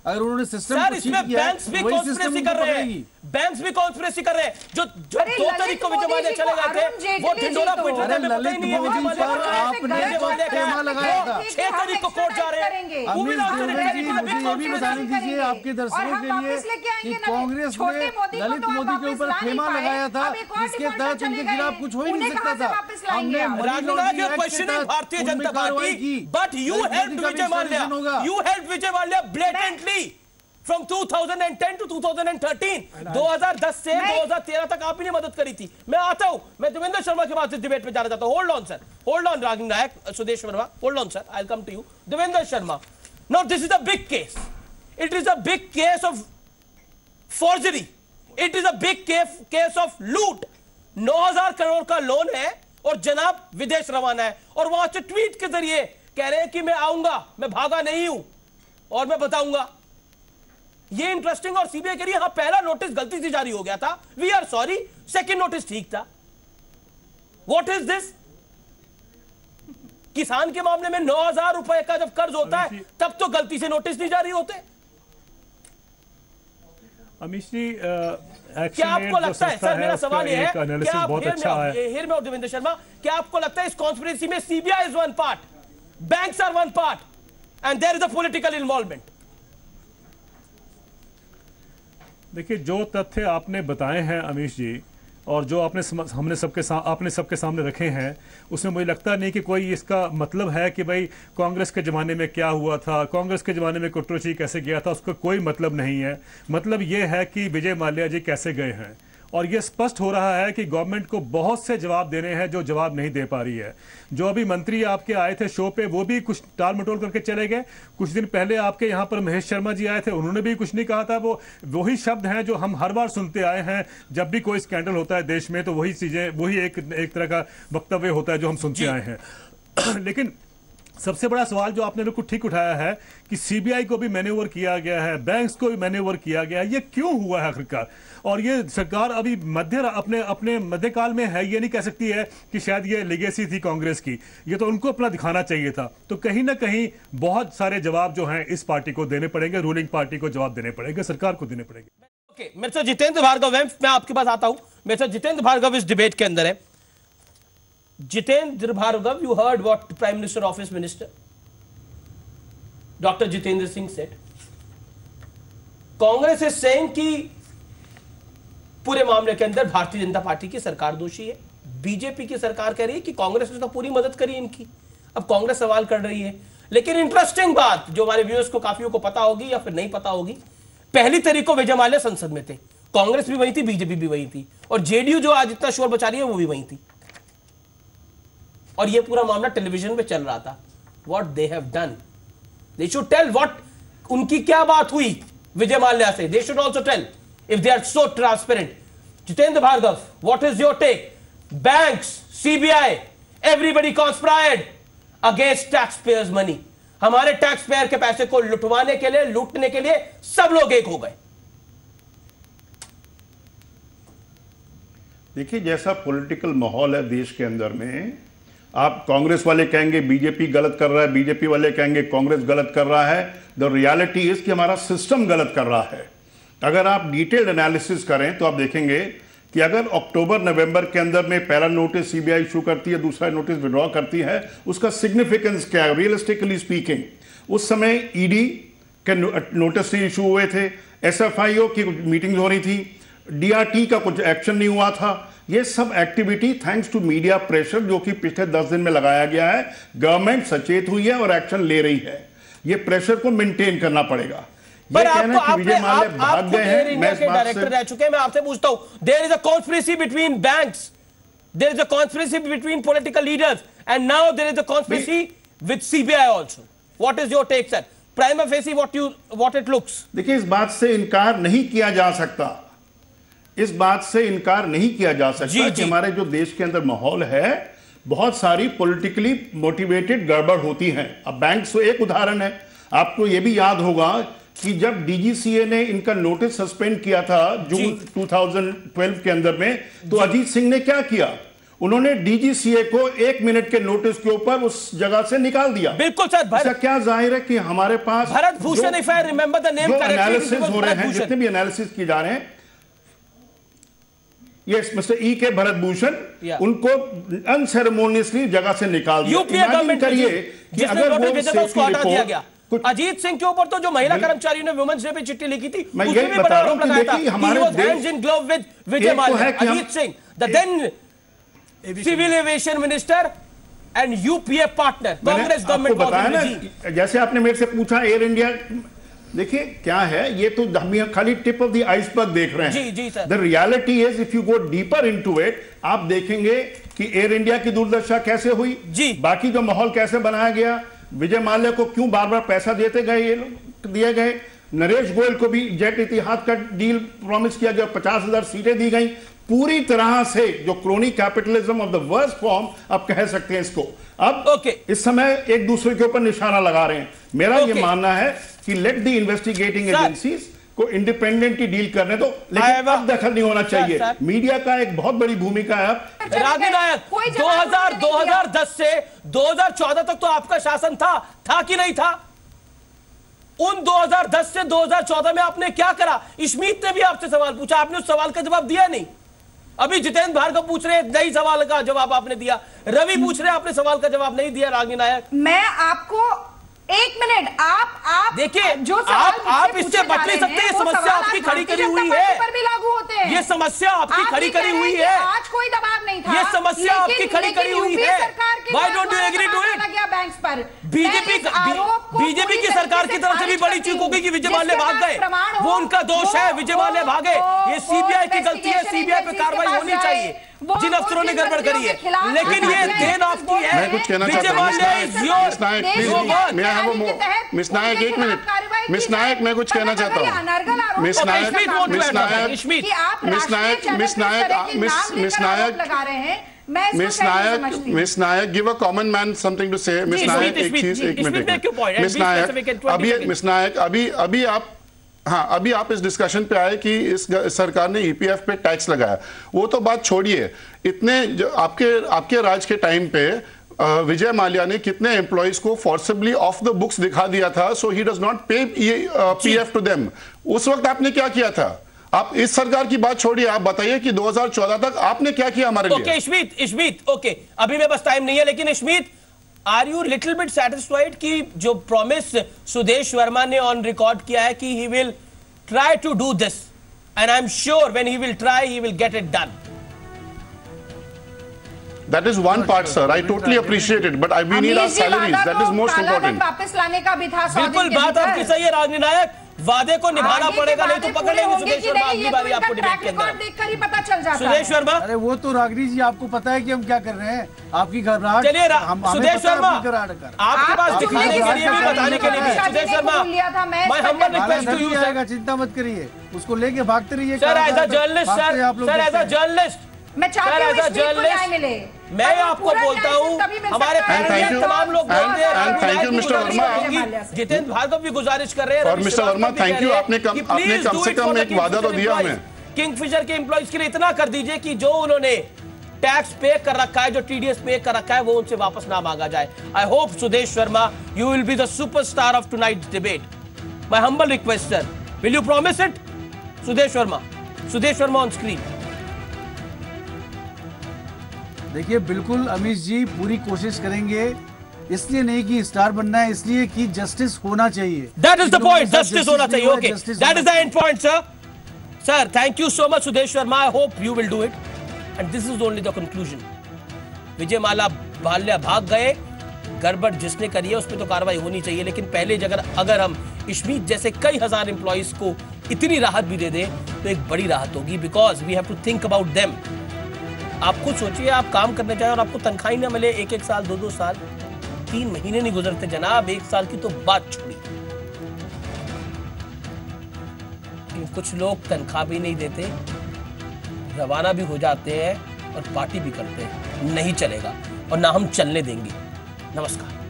अगर उन्होंने system sir इसमें बैंक्स भी कॉन्स्पिरेसी कर रहे हैं, बैंक्स भी कॉन्स्पिरेसी कर रहे हैं। जो 2 तारीख को विजय माल्या चले गए थे वो ढिंडोरा पीट रहे थे, ललित मोदी पर आपने खेमा लगाया था। 6 तारीख को कोर्ट जा रहे हैं। अमित देवेंद्र जी, मुझे ये भी बताने दीजिए आपके दर्शकों के लिए कि कांग्रेस ने ललित मोदी के ऊपर खेमा लगाया था, जिसके तहत उनके खिलाफ कुछ हो ही नहीं सकता था। हमने भारतीय जनता पार्टी की, but you helped Vijay Mallya, you helped Vijay Mallya blatantly from 2010 to 2013, 2010 से 2013 तक आप ही ने मदद करी थी। मैं आता हूं, मैं देवेंद्र शर्मा के बाद इस डिबेट पे जाना चाहता हूं। Hold on sir, hold on Ragini Naik, Sudesh Verma, hold on sir, I will come to you. Devendra Sharma, now this is a big case, it is a big case of forgery, it is a big case of loot. 9,000 crore का loan है और जनाब विदेश रवाना है, और वहां से ट्वीट के जरिए कह रहे हैं कि मैं आऊंगा, मैं भागा नहीं हूं और मैं बताऊंगा। ये इंटरेस्टिंग। और सीबीआई कह रही है हाँ पहला नोटिस गलती से जारी हो गया था, we are sorry, second notice ठीक था। What is this? किसान के मामले में 9,000 रुपए का जब कर्ज होता है तब तो गलती से नोटिस नहीं जारी होते। अमित जी, क्या आपको लगता है, सर मेरा सवाल यह है, क्या आप हियर में देवेंद्र शर्मा, क्या आपको लगता है इस कॉन्स्पिरेसी में CBI is one part, banks are one part and there is a political involvement? देखिए, जो तथ्य आपने बताए हैं अमीश जी, और जो आपने सबके सामने रखे हैं, उसमें मुझे लगता नहीं कि कोई इसका मतलब है कि भाई कांग्रेस के ज़माने में क्या हुआ था, कांग्रेस के ज़माने में कुट्रोची कैसे गया था, उसका कोई मतलब नहीं है। मतलब ये है कि विजय माल्या जी कैसे गए हैं, और ये स्पष्ट हो रहा है कि गवर्नमेंट को बहुत से जवाब देने हैं जो जवाब नहीं दे पा रही है। जो अभी मंत्री आपके आए थे शो पे, वो भी कुछ टाल मटोल करके चले गए। कुछ दिन पहले आपके यहाँ पर महेश शर्मा जी आए थे, उन्होंने भी कुछ नहीं कहा था। वो वही शब्द हैं जो हम हर बार सुनते आए हैं। जब भी कोई स्कैंडल होता है देश में तो वही चीज़ें, वही एक तरह का वक्तव्य होता है जो हम सुनते आए हैं। लेकिन सबसे बड़ा सवाल जो आपने बिल्कुल ठीक उठाया है कि सीबीआई को भी मैन्यूवर किया गया है, बैंक्स को भी मैन्यूवर किया गया है, ये क्यों हुआ है आखिरकार? और ये सरकार अभी अपने मध्यकाल में है, ये नहीं कह सकती है कि शायद ये लेगेसी थी कांग्रेस की, ये तो उनको अपना दिखाना चाहिए था। तो कहीं ना कहीं बहुत सारे जवाब जो हैं इस पार्टी को देने पड़ेंगे, रूलिंग पार्टी को जवाब देने पड़ेंगे, सरकार को देने पड़ेंगे। ओके, मेरे से जितेंद्र भार्गव है, मैं आपके पास आता हूं। मेरे से जितेंद्र भार्गव इस डिबेट के अंदर है। Jitendra Bhargav, you heard what Prime Minister Office Minister Dr. Jitendra Singh said. Congress is saying कि पूरे मामले के अंदर भारतीय जनता पार्टी की सरकार दोषी है। बीजेपी की सरकार कह रही है कि कांग्रेस ने तो पूरी मदद करी इनकी। अब कांग्रेस सवाल कर रही है। लेकिन इंटरेस्टिंग बात जो हमारे व्यूअर्स को काफियों को पता होगी या फिर नहीं पता होगी, 1 तारीख को विजय माल्या संसद में थे, कांग्रेस भी वही थी, बीजेपी भी वही थी, और जेडीयू जो आज इतना शोर मचा रही है वो भी वही थी, और ये पूरा मामला टेलीविजन पे चल रहा था। What they have done, they should tell what, उनकी क्या बात हुई विजय माल्या से, they should also tell if they are so transparent. Jitendra Bhargava, what is your take? Banks, CBI, everybody conspired against tax payers money. हमारे टैक्स पेयर के पैसे को लुटवाने के लिए, लूटने के लिए सब लोग एक हो गए। देखिए, जैसा पॉलिटिकल माहौल है देश के अंदर में, आप कांग्रेस वाले कहेंगे बीजेपी गलत कर रहा है, बीजेपी वाले कहेंगे कांग्रेस गलत कर रहा है। द रियलिटी इज कि हमारा सिस्टम गलत कर रहा है। अगर आप डिटेल्ड एनालिसिस करें तो आप देखेंगे कि अगर अक्टूबर नवंबर के अंदर में पहला नोटिस सीबीआई इशू करती है, दूसरा नोटिस विड्रॉ करती है, उसका सिग्निफिकेंस क्या है? रियलिस्टिकली स्पीकिंग, उस समय ईडी के नोटिस इशू हुए थे, एसएफआईओ की मीटिंग हो रही थी, डीआरटी का कुछ एक्शन नहीं हुआ था। ये सब activity thanks to media pressure जो कि पिछले 10 दिन में लगाया गया है, गवर्नमेंट सचेत हुई है और एक्शन ले रही है। ये प्रेशर को मेंटेन करना पड़ेगा। पर आपको डायरेक्टर रह चुके हैं, मैं आपसे पूछता हूं, there is a conspiracy between banks, there is a conspiracy between political leaders, and now there is a conspiracy with CBI also. What is your take sir? Prima facie what it looks. देखिए, इस बात से इनकार नहीं किया जा सकता, इस बात से इनकार नहीं किया जा सकता कि हमारे जो देश के अंदर माहौल है, बहुत सारी पॉलिटिकली मोटिवेटेड गड़बड़ होती है। अब बैंक से एक उदाहरण है, आपको यह भी याद होगा कि जब डीजीसीए ने इनका नोटिस सस्पेंड किया था जून 2012 के अंदर में, तो अजीत सिंह ने क्या किया? उन्होंने डीजीसीए को 1 मिनट के नोटिस के ऊपर उस जगह से निकाल दिया। बिल्कुल सर, इसका क्या जाहिर है कि हमारे पास Bharat Bhushan, if I remember the name correctly, analysis हो रहे हैं, जितने भी एनालिसिस किए जा रहे हैं, यस मिस्टर ई के भरत भूषण, उनको अनसेरेमोनियसली जगह से निकाल दिया। यूपीए गवर्नमेंट करिए कि अगर वो उसको हटा दिया गया। अजीत सिंह के ऊपर तो जो महिला कर्मचारियों ने वुमेन्स डे पे चिट्ठी लिखी थी, उसमें भी बड़ा आरोप लगाया था हमारे hands in glove with Vijay Mallya. Ajit Singh, the then civil aviation minister and UPA partner, Congress government बताया ना, जैसे आपने मेरे से पूछा एयर इंडिया, देखिए क्या है, ये तो हम खाली टिप ऑफ द आइसबर्ग देख रहे हैं। जी जी sir. The reality is if you go deeper into it, आप देखेंगे कि एयर इंडिया की दुर्दशा कैसे हुई जी, बाकी जो माहौल कैसे बनाया गया, विजय माल्या को क्यों बार बार पैसा देते गए, ये लोग दिए गए, नरेश गोयल को भी जेट इतिहाद का डील प्रॉमिस किया गया, 50,000 सीटें दी गई, पूरी तरह से जो crony capitalism of the worst form आप कह सकते हैं इसको। अब इस समय एक दूसरे के ऊपर निशाना लगा रहे हैं। मेरा ये मानना है कि लेट द इन्वेस्टिगेटिंग एजेंसीज को इंडिपेंडेंटली डील करने दो, लेकिन अब दखल नहीं होना चाहिए। मीडिया का एक बहुत बड़ी भूमिका है। रागी नायक, 2010 से 2014 तक तो आपका शासन था कि नहीं था? उन 2010 से 2014 में आपने क्या करा? स्मिथ ने भी आपसे सवाल पूछा, आपने उस सवाल का जवाब दिया नहीं। अभी जितेंद्र भार्गव पूछ रहे हैं, नई सवाल का जवाब आपने दिया। रवि पूछ रहे हैं, आपने सवाल का जवाब नहीं दिया। रागी नायक, मैं आपको 1 मिनट, आप देखिए, जो आप इससे बच नहीं सकते। ये समस्या आपकी खड़ी करी हुई है, पर भी लागू होते हैं। ये समस्या आपकी खड़ी करी हुई है। आज कोई दबाव नहीं था, ये समस्या आपकी खड़ी करी हुई है। Why don't you agree to it? Banks पर बीजेपी की सरकार की तरफ से भी बड़ी चूक हो गई कि विजय माल्या भाग गए, वो उनका दोष है, विजय माल्या भागे। ये सीबीआई की गलती है, सीबीआई पे कार्रवाई होनी चाहिए जिन अफसरों ने गड़बड़ करी है, लेकिन ये देन आपकी है। मैं कुछ कहना चाहता हूं, miss Naik 1 minute, miss Naik मैं कुछ कहना चाहता हूं। Miss Naik give a common man something to say. Miss Naik एक चीज, 1 मिनट, मिस नायक अभी आप इस डिस्कशन पे आए कि इस सरकार ने ईपीएफ पे टैक्स लगाया, वो तो बात छोड़िए। इतने आपके राज के टाइम पे विजय माल्या ने कितने एम्प्लॉइज को फोर्सिबली ऑफ द बुक्स दिखा दिया था, सो ही डज नॉट पे पीएफ टू देम। उस वक्त आपने क्या किया था? आप इस सरकार की बात छोड़िए, आप बताइए कि 2014 तक आपने क्या किया हमारे लिए। ओके स्मिथ, ओके, अभी मेरे पास टाइम नहीं है, लेकिन Smith, are you little bit satisfied कि जो प्रॉमिस सुदेश वर्मा ने ऑन रिकॉर्ड किया है कि he will try to do this, and I am sure when he will try he will get it done? That is one part, sir. I totally appreciate it, but we need our salaries. That is most important. वापस लाने का भी था। बिल्कुल बात आपकी सही है रागी नायक, वादे को निभाना पड़ेगा, नहीं तो पकड़ लेंगे सुदेश वर्मा अगली बार आपको डिबेट के अंदर। देखकर ही पता चल जाता है। सुदेश वर्मा, अरे वो तो रागनी जी आपको पता है कि हम क्या कर रहे हैं, आपकी घबराहट। चलिए सुदेश वर्मा, आपके पास दिखाने के लिए भी, बताने के लिए भी। सुदेश वर्मा, मैं humble request to you sir, चिंता मत करिए, उसको लेके भागते रहिए सर। As a journalist sir, as a journalist, मैं आपको बोलता हूं, हमारे तमाम लोग बोलते हैं, thank you mister Verma, Jitendra Bhargava भी गुजारिश कर रहे हैं, और मिस्टर वर्मा थैंक यू, आपने कम से कम एक वादा तो दिया हमें। किंगफिशर के एम्प्लॉइज के लिए इतना कर दीजिए कि जो उन्होंने टैक्स पे कर रखा है, जो टीडीएस पे कर रखा है, वो उनसे वापस ना मांगा जाए। I hope Sudesh Verma, you will be the superstar of tonight's debate. My humble request sir, will you promise it? Sudesh Verma on screen. देखिए बिल्कुल अमीश जी, पूरी कोशिश करेंगे, इसलिए नहीं कि स्टार बनना है, इसलिए कि जस्टिस होना चाहिए। That is the point, justice होना चाहिए। Okay, that is the end point sir. Sir thank you so much Sudesh Verma, I hope you will do it, and this is only the conclusion. Vijay Mallya भाग गए, गड़बड़ जिसने करी है उस पर तो कार्रवाई होनी चाहिए, लेकिन पहले अगर हम स्मिथ जैसे कई हजार एम्प्लॉइज को इतनी राहत भी दे दें तो एक बड़ी राहत होगी, because we have to think about them. आप खुद सोचिए, आप काम करने जाए और आपको तनख्वाह ही ना मिले 1-1 साल 2-2 साल, 3 महीने नहीं गुजरते जनाब, 1 साल की तो बात छोड़ी। कुछ लोग तनख्वाह भी नहीं देते, रवाना भी हो जाते हैं और पार्टी भी करते हैं। नहीं चलेगा और ना हम चलने देंगे। नमस्कार।